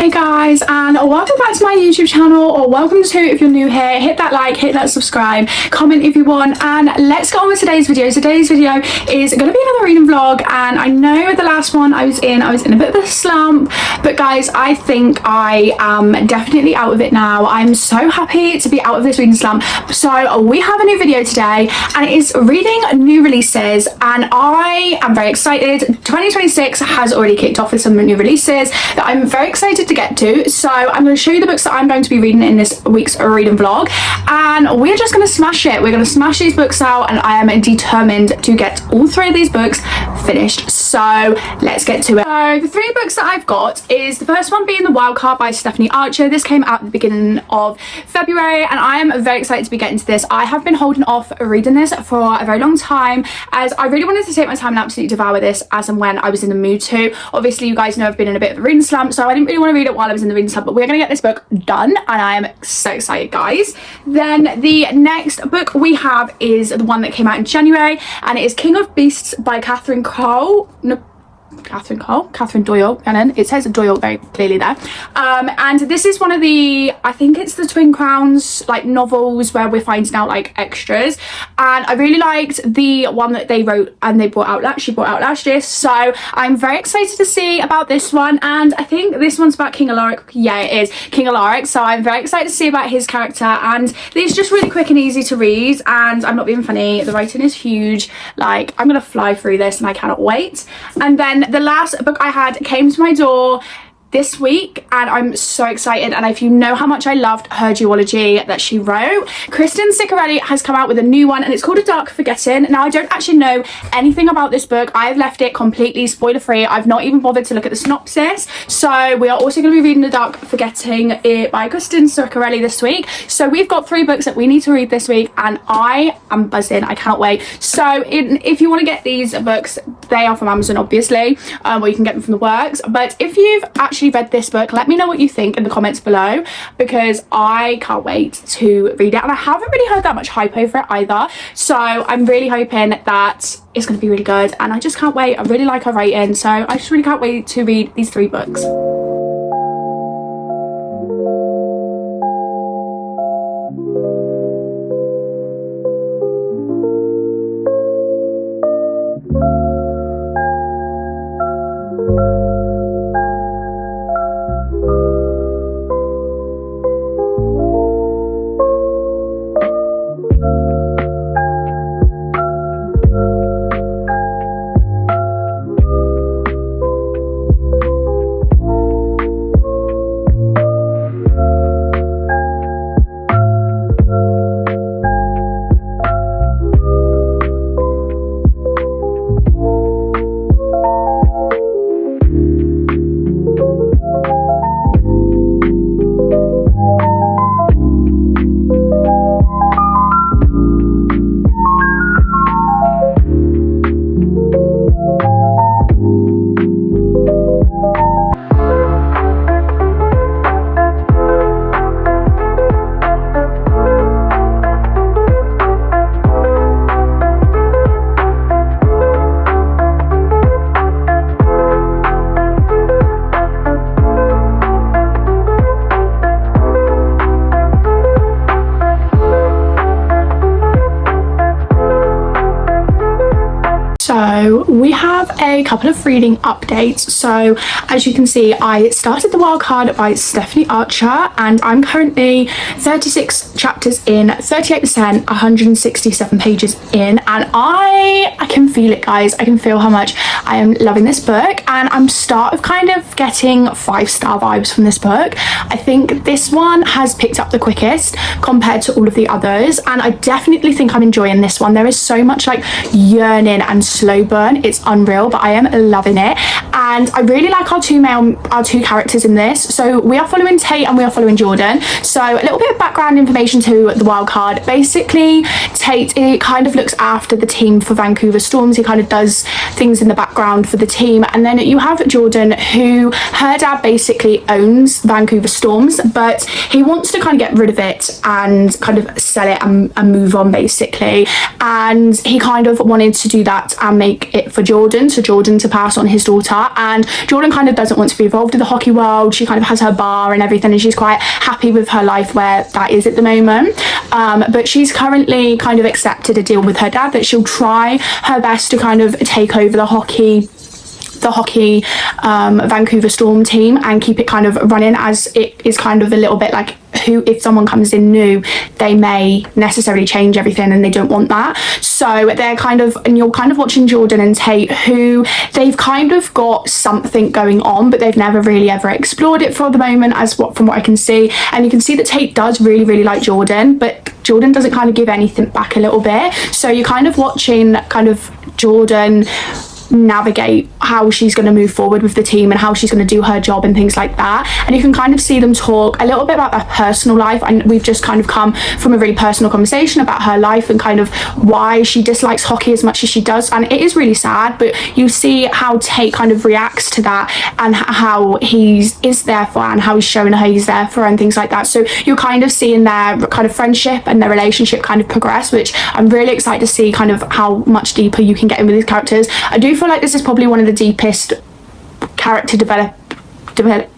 Hey guys, and welcome back to my YouTube channel, or welcome to if you're new here. Hit that like, hit that subscribe, comment if you want, and let's get on with today's video. Today's video is going to be another reading vlog, and I know the last one I was in a bit of a slump, but guys, I think I am definitely out of it now. I'm so happy to be out of this reading slump. So we have a new video today, and it is reading new releases, and I am very excited. 2026 has already kicked off with some new releases that I'm very excited to get to. So I'm going to show you the books that I'm going to be reading in this week's reading vlog, and we're just going to smash it. We're going to smash these books out, and I am determined to get all three of these books finished. So let's get to it. So the three books that I've got is the first one being The Wild Card by Stephanie Archer. This came out at the beginning of February, and I am very excited to be getting to this. I have been holding off reading this for a very long time, as I really wanted to take my time and absolutely devour this as and when I was in the mood to. Obviously, you guys know I've been in a bit of a reading slump, so I didn't really want to read it while I was in the reading slump, but we're going to get this book done, and I am so excited, guys. Then the next book we have is the one that came out in January, and it is King of Beasts by Catherine Doyle, and it says Doyle very clearly there, and this is one of the, I think it's the Twin Crowns like novels where we're finding out like extras, and I really liked the one that they wrote and she brought out last year, so I'm very excited to see about this one. And I think this one's about King Alaric. Yeah, it is King Alaric, so I'm very excited to see about his character, and it's just really quick and easy to read, and I'm not being funny, the writing is huge. Like, I'm gonna fly through this and I cannot wait. And then the last book I had came to my door this week, and I'm so excited. And if you know how much I loved her duology that she wrote, Kristen Ciccarelli has come out with a new one, and it's called A Dark Forgetting. Now, I don't actually know anything about this book. I've left it completely spoiler free. I've not even bothered to look at the synopsis. So we are also going to be reading A Dark Forgetting by Kristen Ciccarelli this week. So we've got three books that we need to read this week, and I am buzzing. I cannot wait. So if you want to get these books, they are from Amazon, obviously, or you can get them from the works. But if you've actually read this book, let me know what you think in the comments below, because I can't wait to read it, and I haven't really heard that much hype over it either, so I'm really hoping that it's going to be really good, and I just can't wait. I really like her writing, so I just really can't wait to read these three books. So we have a couple of reading updates. So as you can see, I started The Wild Card by Stephanie Archer, and I'm currently 36 chapters in, 38%, 167 pages in, and I can feel it, guys. I can feel how much I am loving this book, and I'm kind of getting 5-star vibes from this book. I think this one has picked up the quickest compared to all of the others, and I definitely think I'm enjoying this one. There is so much like yearning and slow burn. It's unreal, but I am loving it, and I really like our two characters in this. So we are following Tate and we are following Jordan. So a little bit of background information to The Wild Card. Basically, Tate, it kind of looks after the team for Vancouver Storms. He kind of does things in the background for the team, and then you have Jordan, who her dad basically owns Vancouver Storms, but he wants to kind of get rid of it and kind of sell it and move on basically, and he kind of wanted to do that and make take it for Jordan, so Jordan to pass on his daughter. And Jordan kind of doesn't want to be involved in the hockey world. She kind of has her bar and everything, and she's quite happy with her life where that is at the moment. But she's currently kind of accepted a deal with her dad that she'll try her best to kind of take over the hockey Vancouver Storm team and keep it kind of running, as it is kind of a little bit like, who, if someone comes in new, they may necessarily change everything, and they don't want that. So they're kind of, and you're kind of watching Jordan and Tate, who they've kind of got something going on, but they've never really ever explored it for the moment, from what I can see. And you can see that Tate does really like Jordan, but Jordan doesn't kind of give anything back a little bit. So you're kind of watching kind of Jordan navigate how she's going to move forward with the team and how she's going to do her job and things like that. And you can kind of see them talk a little bit about their personal life, and we've just kind of come from a really personal conversation about her life and kind of why she dislikes hockey as much as she does. And it is really sad, but you see how Tate kind of reacts to that and how he is there for her and how he's showing her he's there for her and things like that. So you're kind of seeing their kind of friendship and their relationship kind of progress, which I'm really excited to see kind of how much deeper you can get in with these characters. I do feel like this is probably one of the deepest character developtions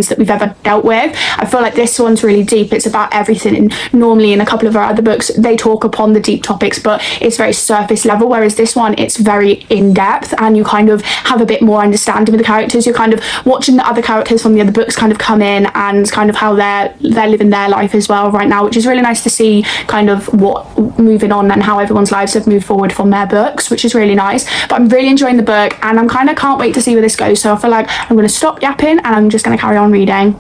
that we've ever dealt with. I feel like this one's really deep. It's about everything, and normally in a couple of our other books they talk upon the deep topics, but it's very surface level, whereas this one it's very in-depth, and you kind of have a bit more understanding with the characters. You're kind of watching the other characters from the other books kind of come in and kind of how they're living their life as well right now, which is really nice to see kind of what moving on and how everyone's lives have moved forward from their books, which is really nice. But I'm really enjoying the book, and I'm kind of can't wait to see where this goes. So I feel like I'm going to stop yapping and I'm just going to carry on reading.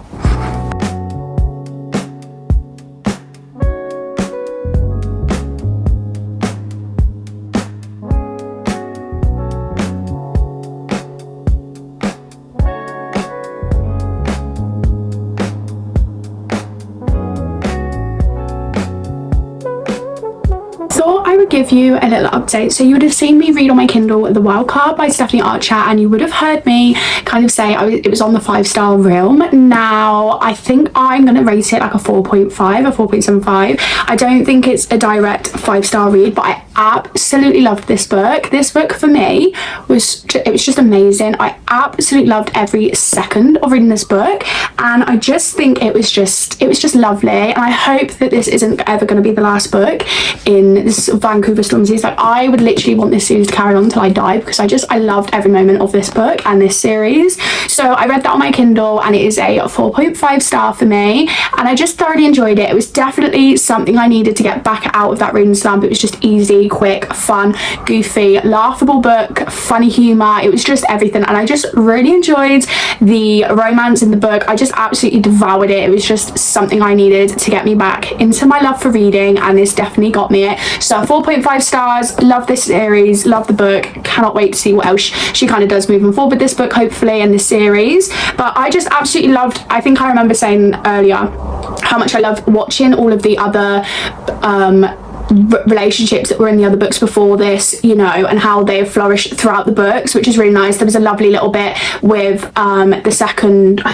Give you a little update. So you would have seen me read on my Kindle The Wildcard by Stephanie Archer, and you would have heard me kind of say it was on the 5-star realm. Now I think I'm going to rate it like a 4.5 or 4.75. I don't think it's a direct 5-star read, but I absolutely loved this book. This book for me was just amazing. I absolutely loved every second of reading this book, and I just think it was just lovely. And I hope that this isn't ever going to be the last book in this Vancouver Storm series. Like, I would literally want this series to carry on until I die, because I loved every moment of this book and this series. So I read that on my Kindle, and it is a 4.5 star for me, and I just thoroughly enjoyed it. It was definitely something I needed to get back out of that reading slump. It was just easy, quick, fun, goofy, laughable book, funny humour. It was just everything, and I just really enjoyed the romance in the book. I just absolutely devoured it. It was just something I needed to get me back into my love for reading, and this definitely got me it. So 4.5 stars. Love this series, love the book, cannot wait to see what else she kind of does moving forward with this book, hopefully, in this series. But I just absolutely loved, I think I remember saying earlier how much I loved watching all of the other relationships that were in the other books before this, you know, and how they have flourished throughout the books, which is really nice. There was a lovely little bit with I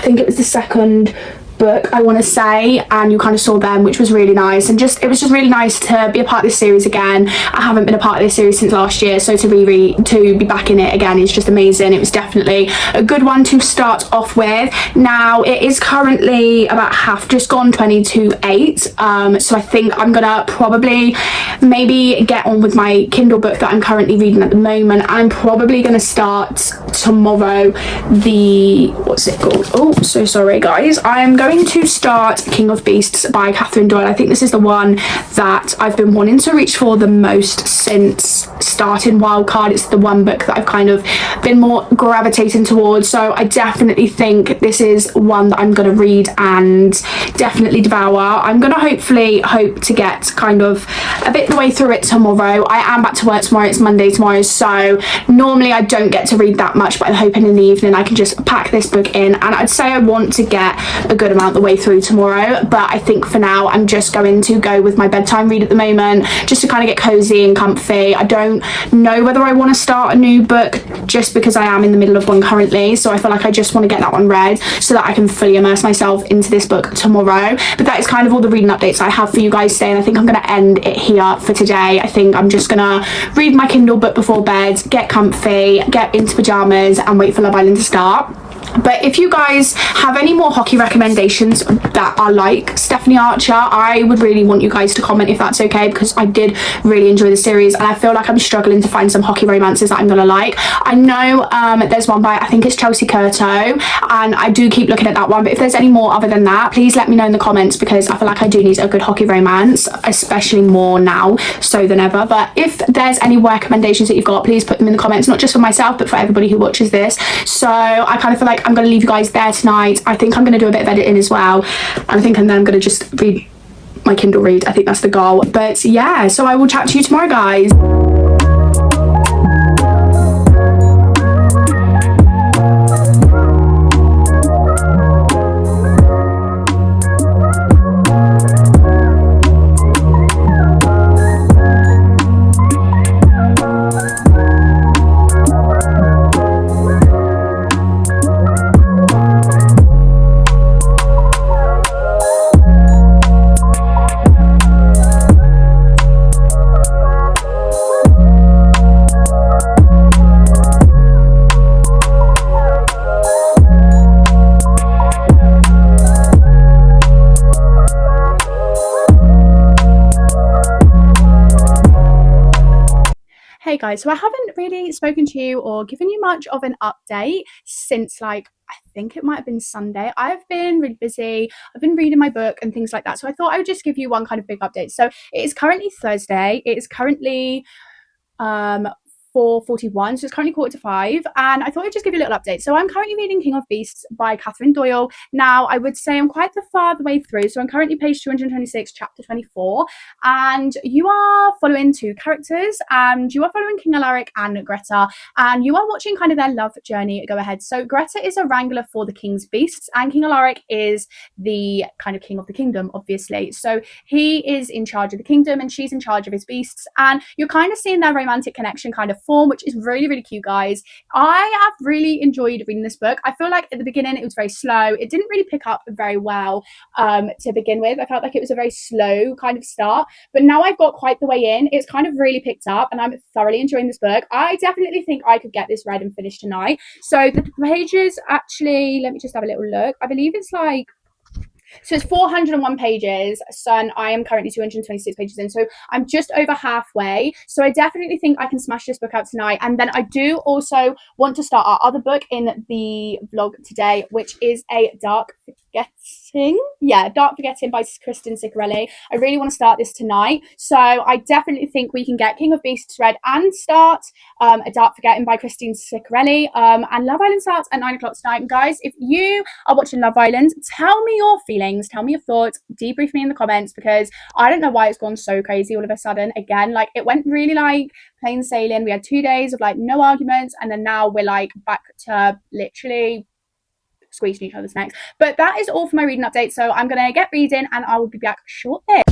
think it was the second book, I want to say, and you kind of saw them, which was really nice. And it was just really nice to be a part of this series again. I haven't been a part of this series since last year, so to be back in it again is just amazing. It was definitely a good one to start off with. Now it is currently about just gone 20 to 8, so I think I'm gonna probably maybe get on with my Kindle book that I'm currently reading at the moment. I'm probably gonna start tomorrow what's it called? Oh, so sorry guys. I am going to start King of Beasts by Catherine Doyle. I think this is the one that I've been wanting to reach for the most since starting Wildcard. It's the one book that I've kind of been more gravitating towards, so I definitely think this is one that I'm going to read and definitely devour. I'm going to hope to get kind of a bit the way through it tomorrow. I am back to work tomorrow. It's Monday tomorrow, so normally I don't get to read that much, but I'm hoping in the evening I can just pack this book in, and I'd say I want to get a good amount amount the way through tomorrow, but I think for now I'm just going to go with my bedtime read at the moment, just to kind of get cozy and comfy. I don't know whether I want to start a new book just because I am in the middle of one currently, so I feel like I just want to get that one read so that I can fully immerse myself into this book tomorrow. But that is kind of all the reading updates I have for you guys today, and I think I'm going to end it here for today. I think I'm just going to read my Kindle book before bed, get comfy, get into pajamas, and wait for Love Island to start. But if you guys have any more hockey recommendations that are like Stephanie Archer, I would really want you guys to comment if that's okay, because I did really enjoy the series and I feel like I'm struggling to find some hockey romances that I'm gonna like. I know there's one by, I think it's Chelsea Curto, and I do keep looking at that one, but if there's any more other than that, please let me know in the comments, because I feel like I do need a good hockey romance, especially more now so than ever. But if there's any recommendations that you've got, please put them in the comments, not just for myself but for everybody who watches this. So I kind of feel like I'm going to leave you guys there tonight. I think I'm going to do a bit of editing as well, and I think then I'm going to just read my Kindle read. I think that's the goal. But yeah, so I will chat to you tomorrow, guys. Hey guys, so I haven't really spoken to you or given you much of an update since, like, I think it might have been Sunday. I've been really busy. I've been reading my book and things like that. So I thought I would just give you one kind of big update. So it is currently Thursday. It is currently 4:41, so it's currently 4:45, and I thought I'd just give you a little update. So I'm currently reading King of Beasts by Catherine Doyle. Now, I would say I'm quite far the way through, so I'm currently page 226, chapter 24, and you are following two characters, and you are following King Alaric and Greta, and you are watching kind of their love journey go ahead. So Greta is a wrangler for the King's Beasts, and King Alaric is the kind of king of the kingdom, obviously. So he is in charge of the kingdom, and she's in charge of his beasts, and you're kind of seeing their romantic connection kind of form, which is really, really cute, guys. I have really enjoyed reading this book. I feel like at the beginning it was very slow. It didn't really pick up very well to begin with. I felt like it was a very slow kind of start, but now I've got quite the way in. It's kind of really picked up, and I'm thoroughly enjoying this book. I definitely think I could get this read and finished tonight. So the pages, actually, let me just have a little look. I believe it's like, so it's 401 pages, so I am currently 226 pages in, so I'm just over halfway. So I definitely think I can smash this book out tonight. And then I do also want to start our other book in the vlog today, which is a Dark Forgetting by Kristen Ciccarelli. I really want to start this tonight, so I definitely think we can get King of Beasts read and start a Dark Forgetting by Kristen Ciccarelli, and Love Island starts at 9 o'clock tonight. And guys, if you are watching Love Island, tell me your feelings, tell me your thoughts, debrief me in the comments, because I don't know why it's gone so crazy all of a sudden again. Like, it went really like plain sailing. We had 2 days of like no arguments, and then now we're like back to literally squeezing each other's necks. But that is all for my reading update, so I'm gonna get reading and I will be back shortly.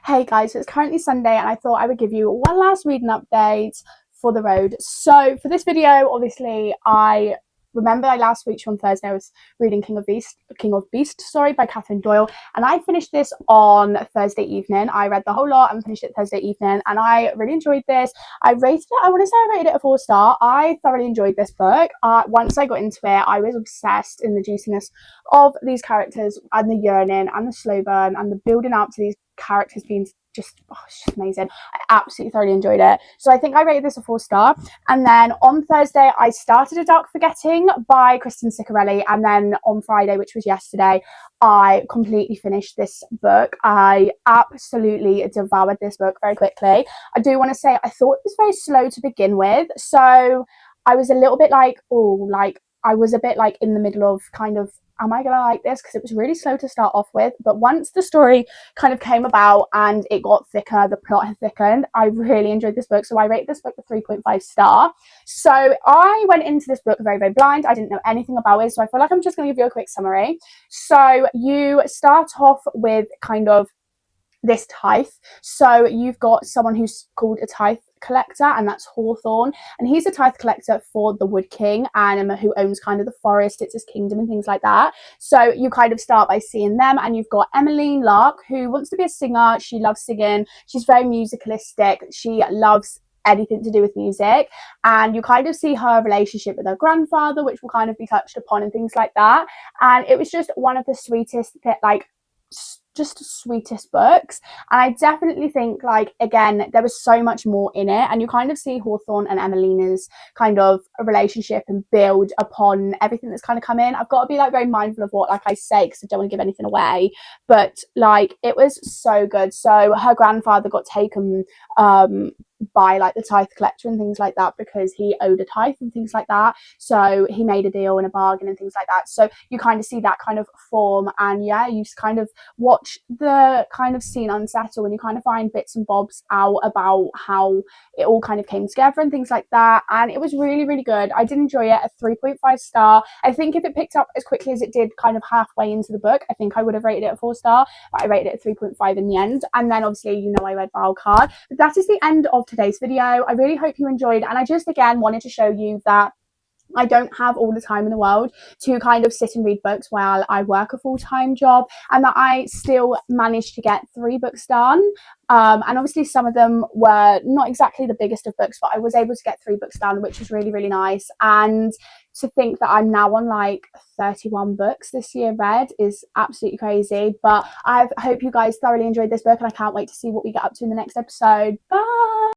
Hey guys, so it's currently Sunday and I thought I would give you one last reading update for the road. So for this video, obviously I remember last week on Thursday I was reading King of Beast, by Catherine Doyle, and I finished this on Thursday evening. I read the whole lot and finished it Thursday evening, and I really enjoyed this. I want to say I rated it a 4-star. I thoroughly enjoyed this book. Once I got into it, I was obsessed in the juiciness of these characters and the yearning and the slow burn and the building up to these characters being it's just amazing. I absolutely thoroughly enjoyed it. So I think I rated this a 4-star. And then on Thursday, I started A Dark Forgetting by Kristen Ciccarelli. And then on Friday, which was yesterday, I completely finished this book. I absolutely devoured this book very quickly. I do want to say I thought it was very slow to begin with. So I was a little bit like, I was a bit like in the middle of kind of, am I gonna like this? Because it was really slow to start off with, but once the story kind of came about and it got thicker, the plot had thickened, I really enjoyed this book. So I rated this book a 3.5 star. So I went into this book very, very blind. I didn't know anything about it, so I feel like I'm just gonna give you a quick summary. So you start off with kind of this tithe. So you've got someone who's called a tithe collector, and that's Hawthorne, and he's a tithe collector for the Wood King, and who owns kind of the forest, it's his kingdom and things like that. So you kind of start by seeing them, and you've got Emmeline Lark, who wants to be a singer. She loves singing, she's very musicalistic, she loves anything to do with music, and you kind of see her relationship with her grandfather, which will kind of be touched upon and things like that. And it was just one of the sweetest sweetest books, and I definitely think, like, again, there was so much more in it, and you kind of see Hawthorne and Emmelina's kind of a relationship and build upon everything that's kind of come in. I've got to be like very mindful of what I say, because I don't want to give anything away, but like it was so good. So her grandfather got taken by like the tithe collector and things like that, because he owed a tithe and things like that, so he made a deal and a bargain and things like that. So you kind of see that kind of form, and yeah, you kind of watch the kind of scene unsettle, and you kind of find bits and bobs out about how it all kind of came together and things like that. And it was really, really good. I did enjoy it. A 3.5 star. I think if it picked up as quickly as it did kind of halfway into the book, I think I would have rated it a 4-star, but I rated it a 3.5 in the end. And then obviously, you know, I read Wildcard. But that is the end of today's video. I really hope you enjoyed, and I just again wanted to show you that I don't have all the time in the world to kind of sit and read books while I work a full-time job, and that I still managed to get 3 books done. And obviously some of them were not exactly the biggest of books, but I was able to get 3 books done, which was really, really nice. And to think that I'm now on like 31 books this year read is absolutely crazy. But I hope you guys thoroughly enjoyed this book, and I can't wait to see what we get up to in the next episode. Bye!